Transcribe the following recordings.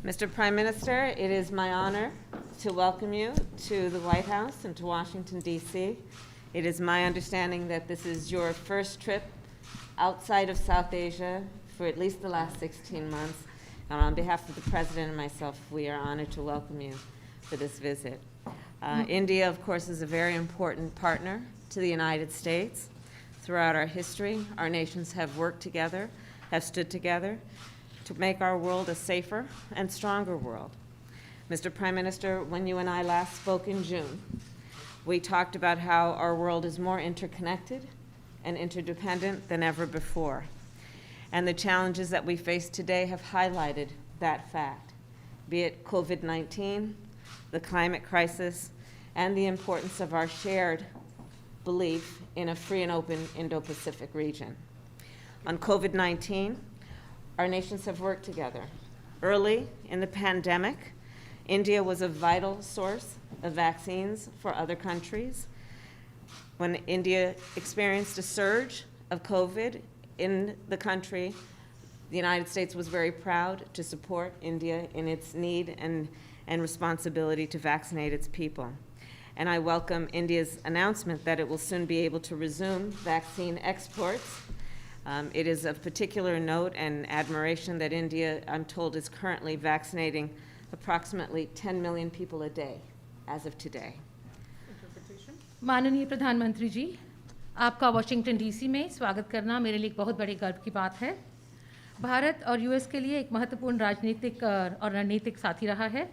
Mr. Prime Minister, it is my honor to welcome you to the White House and to Washington, D.C. It is my understanding that this is your first trip outside of South Asia for at least the last 16 months. And on behalf of the President and myself, we are honored to welcome you for this visit. India, of course, is a very important partner to the United States. Throughout our history, our nations have worked together, have stood together to make our world a safer and stronger world. Mr. Prime Minister, when you and I last spoke in June, we talked about how our world is more interconnected and interdependent than ever before. And the challenges that we face today have highlighted that fact, be it COVID-19, the climate crisis, and the importance of our shared belief in a free and open Indo-Pacific region. On COVID-19, our nations have worked together. Early in the pandemic, India was a vital source of vaccines for other countries. When India experienced a surge of COVID in the country, the United States was very proud to support India in its need and responsibility to vaccinate its people. And I welcome India's announcement that it will soon be able to resume vaccine exports. It is of particular note and admiration that India, I'm told, is currently vaccinating approximately 10 million people a day as of today. माननीय प्रधानमंत्री जी, आपका Washington DC में स्वागत करना मेरे लिए एक बहुत बड़े गर्व की बात है। भारत और यूएस के लिए एक महत्वपूर्ण राजनीतिक और रणनीतिक साथी रहा है।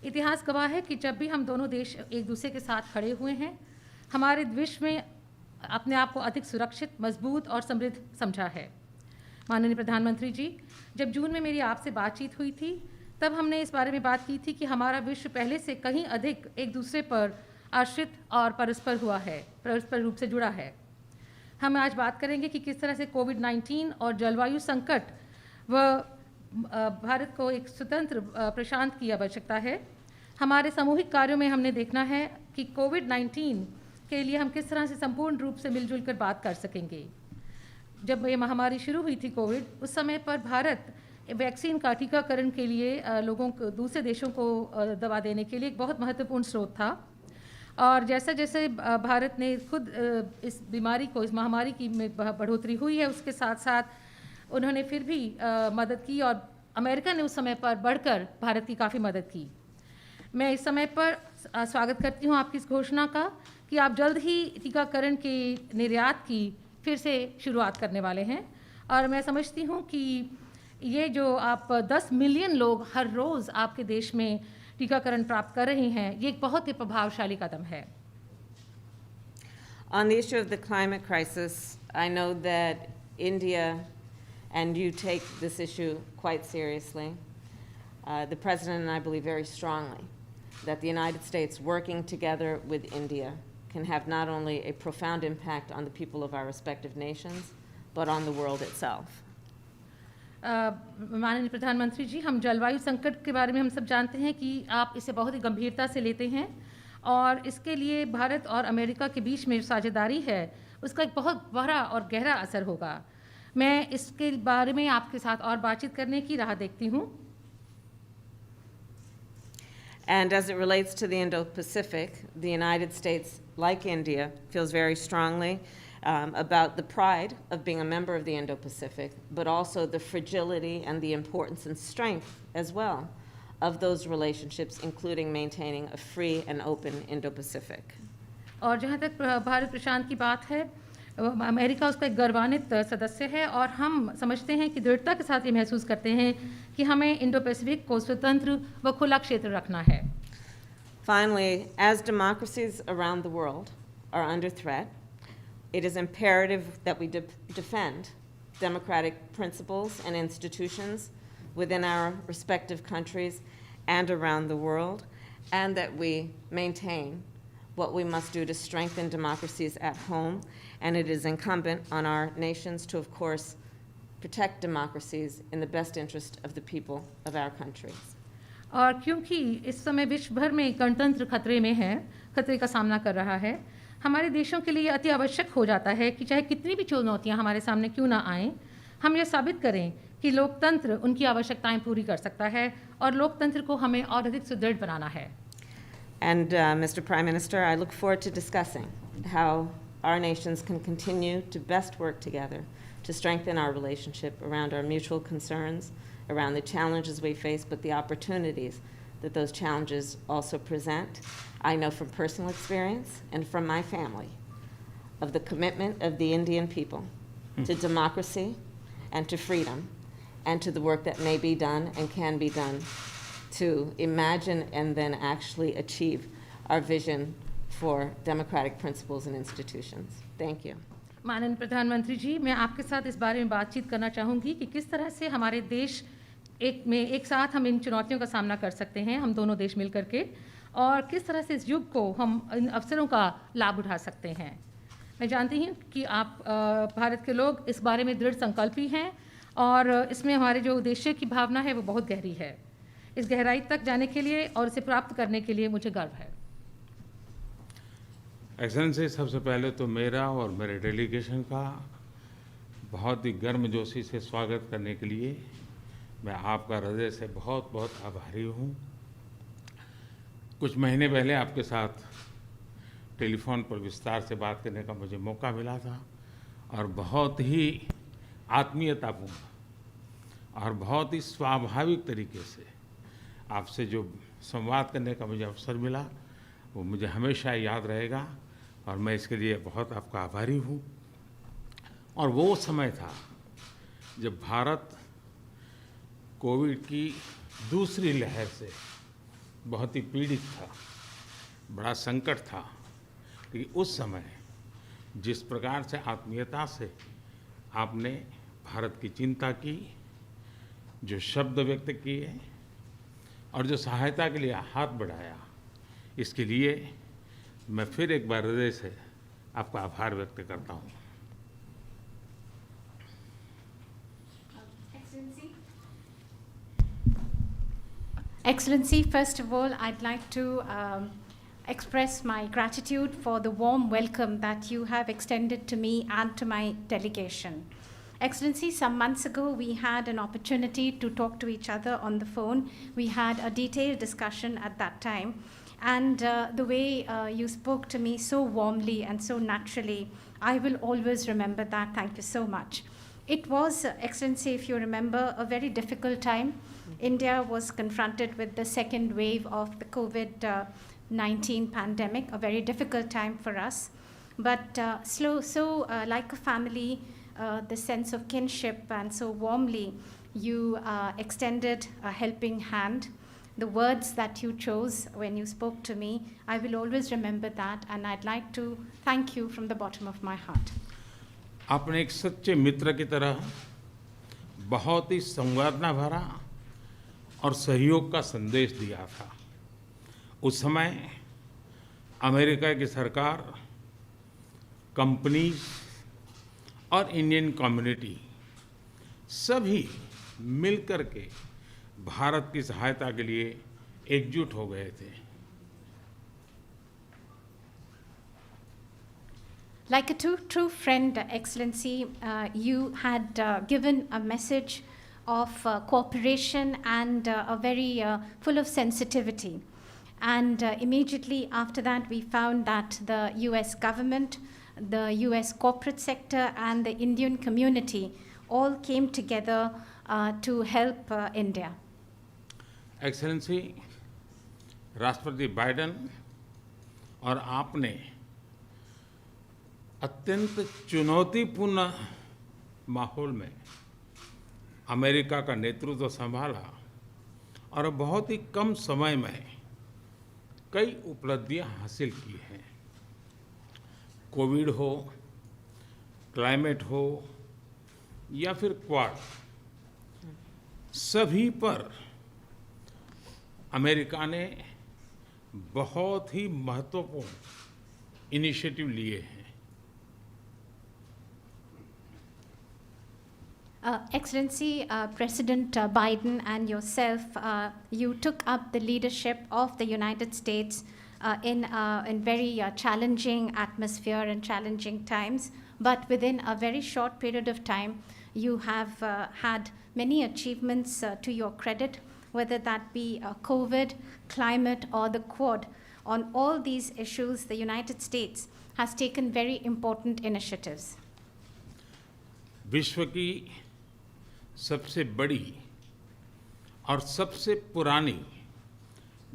इतिहास गवाह है कि जब भी हम दोनों देश एक दूसरे के साथ खड़े हुए हैं, हमारे विश्व में अपने आप को अधिक सुरक्षित, मजबूत और समृद्ध समझा है। माननीय प्रधानमंत्री जी, जब जून में मेरी आपसे बातचीत हुई थी, तब हमने इस बारे में बात की थी कि हमारा विश्व पहले से कहीं अधिक एक दूसरे पर आश्रित और परस्पर रूप से जुड़ा है। हम आज बात करेंगे कि किस तरह से कोविड-19 और जलवायु संकट व भारत को एक स्वतंत्र प्रशांत की आवश्यकता है। हमारे सामूहिक कार्यों में हमने देखना है कि कोविड-19 के लिए हम किस तरह से संपूर्ण रूप से मिलजुल कर बात कर सकेंगे। जब ये महामारी शुरू हुई थी कोविड, उस समय पर भारत वैक्सीन का टीकाकरण के लिए लोगों को, दूसरे देशों को दवा देने के लिए एक बहुत महत्वपूर्ण स्रोत था। और जैसे जैसे भारत ने खुद इस बीमारी को, इस महामारी की बढ़ोतरी हुई है, उसके साथ साथ उन्होंने फिर भी मदद की और अमेरिका ने उस समय पर बढ़कर भारत की काफ़ी मदद की। मैं इस समय पर स्वागत करती हूँ आपकी इस घोषणा का कि आप जल्द ही टीकाकरण के निर्यात की फिर से शुरुआत करने वाले हैं। और मैं समझती हूँ कि ये जो आप 10 मिलियन लोग हर रोज़ आपके देश में टीकाकरण प्राप्त कर रहे हैं, ये एक बहुत ही प्रभावशाली कदम है। On the issue of the climate crisis, I know that India and you take this issue quite seriously. The President and I believe very strongly that the United States working together with India can have not only a profound impact on the people of our respective nations, but on the world itself. माननीय प्रधानमंत्री जी, हम जलवायु संकट के बारे में हम सब जानते हैं कि आप इसे बहुत ही गंभीरता से लेते हैं और इसके लिए भारत और अमेरिका के बीच में साझेदारी है, उसका एक बहुत बड़ा और गहरा असर होगा। मैं इसके बारे में आपके साथ और बातचीत करने की राह देखती हूँ। And as it relates to the Indo-Pacific, the United States, like India, feels very strongly about the pride of being a member of the Indo-Pacific, but also the fragility and the importance and strength as well of those relationships, including maintaining a free and open Indo-Pacific. और जहाँ तक भारत प्रशांत की बात है, America उसका एक गौरवान्वित सदस्य है और हम समझते हैं कि दृढ़ता के साथ ये महसूस करते हैं कि हमें इंडो पैसिफिक को स्वतंत्र व खुला क्षेत्र रखना है। Finally, as democracies around the world are under threat, it is imperative that we defend democratic principles and institutions within our respective countries and around the world, and that we maintain what we must do to strengthen democracies at home. And it is incumbent on our nations to, of course, protect democracies in the best interest of the people of our countries. और क्योंकि इस समय विश्व भर में गणतंत्र खतरे में है, खतरे का सामना कर रहा है, हमारे देशों के लिए अति आवश्यक हो जाता है कि चाहे कितनी भी चुनौतियां हमारे सामने क्यों ना आएं, हम ये साबित करें कि लोकतंत्र उनकी आवश्यकताएं पूरी कर सकता है और लोकतंत्र को हमें और अधिक सुदृढ़ बनाना है। And Mr. Prime Minister, I look forward to discussing how our nations can continue to best work together to strengthen our relationship around our mutual concerns, around the challenges we face, but the opportunities that those challenges also present. I know from personal experience and from my family of the commitment of the Indian people to democracy and to freedom and to the work that may be done and can be done to imagine and then actually achieve our vision for democratic principles and institutions. Thank you. माननीय प्रधानमंत्री जी, मैं आपके साथ इस बारे में बातचीत करना चाहूँगी कि किस तरह से हमारे देश एक साथ हम इन चुनौतियों का सामना कर सकते हैं, हम दोनों देश मिल करके, और किस तरह से इस युग को हम इन अवसरों का लाभ उठा सकते हैं। मैं जानती हूँ कि आप भारत के लोग इस बारे में दृढ़ संकल्पी हैं और इसमें हमारे जो उद्देश्य की भावना है वो बहुत गहरी है। इस गहराई तक जाने के लिए और इसे प्राप्त करने के लिए मुझे गर्व है। एक्सेलेंसी, सबसे पहले तो मेरा और मेरे डेलीगेशन का बहुत ही गर्मजोशी से स्वागत करने के लिए मैं आपका हृदय से बहुत बहुत आभारी हूँ। कुछ महीने पहले आपके साथ टेलीफोन पर विस्तार से बात करने का मुझे मौका मिला था और बहुत ही आत्मीयतापूर्ण और बहुत ही स्वाभाविक तरीके से आपसे जो संवाद करने का मुझे अवसर मिला वो मुझे हमेशा याद रहेगा और मैं इसके लिए बहुत आपका आभारी हूँ। और वो समय था जब भारत कोविड की दूसरी लहर से बहुत ही पीड़ित था, बड़ा संकट था। लेकिन उस समय जिस प्रकार से आत्मीयता से आपने भारत की चिंता की, जो शब्द व्यक्त किए और जो सहायता के लिए हाथ बढ़ाया, इसके लिए मैं फिर एक बार हृदय से आपका आभार व्यक्त करता हूँ। Excellency, first of all, I'd like to express my gratitude for the warm welcome that you have extended to me and to my delegation. Excellency, some months ago we had an opportunity to talk to each other on the phone. We had a detailed discussion at that time. And the way you spoke to me so warmly and so naturally, I will always remember that. Thank you so much. It was, Excellency, if you remember, a very difficult time. India was confronted with the second wave of the COVID-19 pandemic, a very difficult time for us. But like a family, the sense of kinship, and so warmly you extended a helping hand. The words that you chose when you spoke to me, I will always remember that, and I'd like to thank you from the bottom of my heart. आपने एक सच्चे मित्र की तरह बहुत ही संवेदना भरा और सहयोग का संदेश दिया था। उस समय अमेरिका की सरकार, कंपनीज और इंडियन कम्युनिटी सभी मिलकर के भारत की सहायता के लिए एकजुट हो गए थे। Like a true friend, Excellency, you had given a message of cooperation and a very full of sensitivity. And immediately after that, we found that the US government, the US corporate sector, and the Indian community all came together to help India. Excellency, राष्ट्रपति Biden और आपने अत्यंत चुनौतीपूर्ण माहौल में America का नेतृत्व संभाला और बहुत ही कम समय में कई उपलब्धियां हासिल की हैं। कोविड हो, क्लाइमेट हो या फिर क्वाड, सभी पर अमेरिका ने बहुत ही महत्वपूर्ण इनिशिएटिव लिए हैं। Excellency, President Biden and yourself, you took up the leadership of the United States in very challenging atmosphere and challenging times. But within a very short period of time, you have had many achievements to your credit, whether that be COVID, climate, or the Quad. On all these issues, the United States has taken very important initiatives. विश्व की सबसे बड़ी और सबसे पुरानी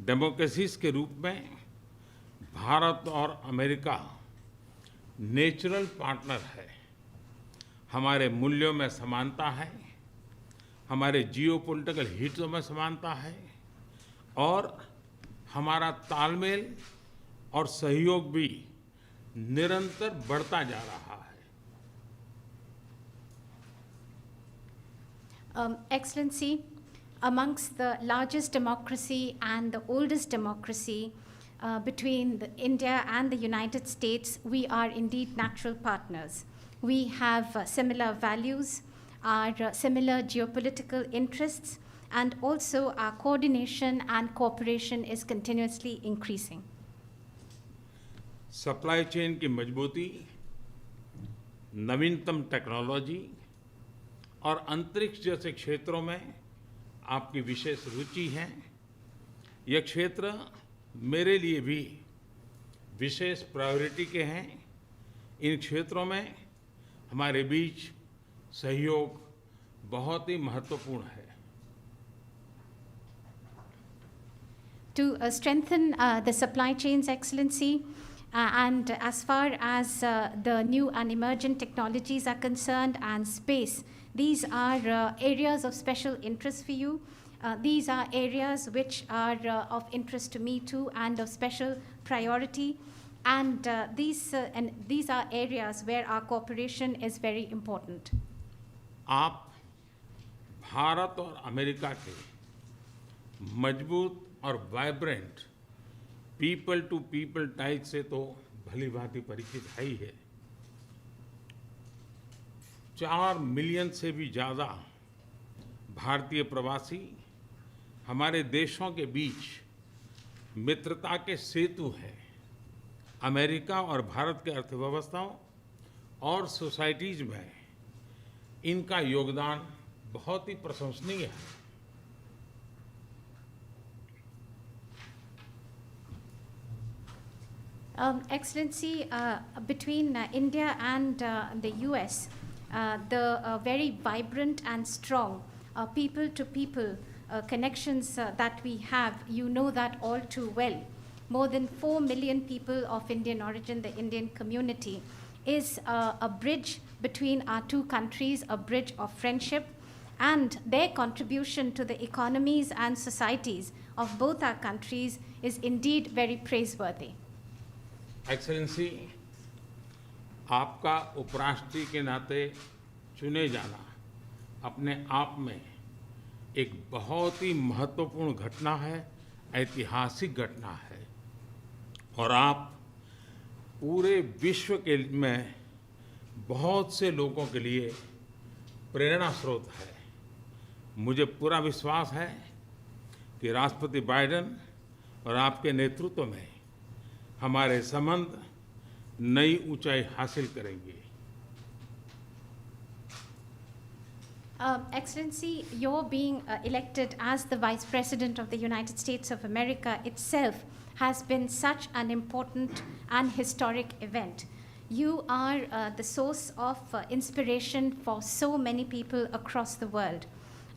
democracies के रूप में भारत और अमेरिका नेचुरल पार्टनर है। हमारे मूल्यों में समानता है, हमारे जियोपॉलिटिकल हितों में समानता है और हमारा तालमेल और सहयोग भी निरंतर बढ़ता जा रहा है। Excellency, amongst the largest democracy and the oldest democracy between India and the United States, we are indeed natural partners. We have similar values, our similar geopolitical interests, and also our coordination and cooperation is continuously increasing. Supply chain की मजबूती, नवीनतम technology और अंतरिक्ष जैसे क्षेत्रों में आपकी विशेष रुचि है। यह क्षेत्र मेरे लिए भी विशेष प्रायोरिटी के हैं। इन क्षेत्रों में हमारे बीच सहयोग बहुत ही महत्वपूर्ण है। To strengthen the supply chains, Excellency, and as far as the new and emergent technologies are concerned and space, these are areas of special interest for you. These are areas which are of interest to me too and of special priority. And these are areas where our cooperation is very important. आप भारत और America के मजबूत और vibrant people to people ties से तो भली भांति परिचित है ही है। 4 मिलियन से भी ज़्यादा भारतीय प्रवासी हमारे देशों के बीच मित्रता के सेतु हैं। अमेरिका और भारत के अर्थव्यवस्थाओं और सोसाइटीज में इनका योगदान बहुत ही प्रशंसनीय है। Excellency, between India and the US, the very vibrant and strong people-to-people connections that we have, you know that all too well. More than 4 million people of Indian origin, the Indian community, is a bridge between our two countries, a bridge of friendship, and their contribution to the economies and societies of both our countries is indeed very praiseworthy. Excellency, आपका उपराष्ट्रपति के नाते चुने जाना अपने आप में एक बहुत ही महत्वपूर्ण घटना है, ऐतिहासिक घटना है और आप पूरे विश्व के में बहुत से लोगों के लिए प्रेरणा स्रोत है। मुझे पूरा विश्वास है कि राष्ट्रपति बाइडेन और आपके नेतृत्व में हमारे संबंध नई ऊंचाई हासिल करेंगे। Excellency, your being elected as the Vice President of the United States of America itself has been such an important and historic event. You are the source of inspiration for so many people across the world.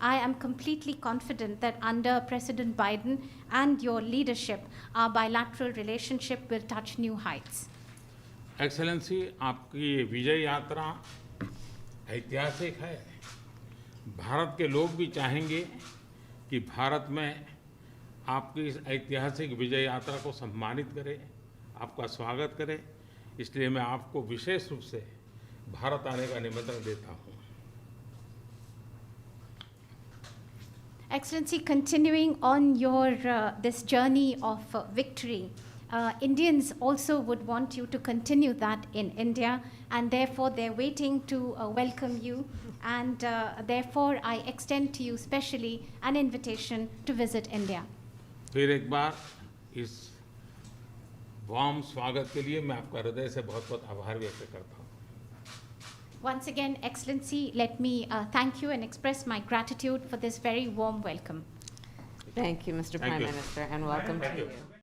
I am completely confident that under President Biden and your leadership, our bilateral relationship will touch new heights. Excellency, आपकी ये विजय यात्रा ऐतिहासिक है। भारत के लोग भी चाहेंगे कि भारत में आपकी इस ऐतिहासिक विजय यात्रा को सम्मानित करें, आपका स्वागत करें। इसलिए मैं आपको विशेष रूप से भारत आने का निमंत्रण देता हूँ। Excellency, continuing on your this journey of victory, Indians also would want you to continue that in India, and therefore they're waiting to welcome you, and therefore I extend to you specially an invitation to visit India. फिर एक बार इस warm स्वागत के लिए मैं आपका हृदय से बहुत बहुत आभार व्यक्त करता हूँ। Once again, Excellency, let me thank you and express my gratitude for this very warm welcome. Thank you, Mr. Thank Prime you. Minister, and welcome Thank to you. you.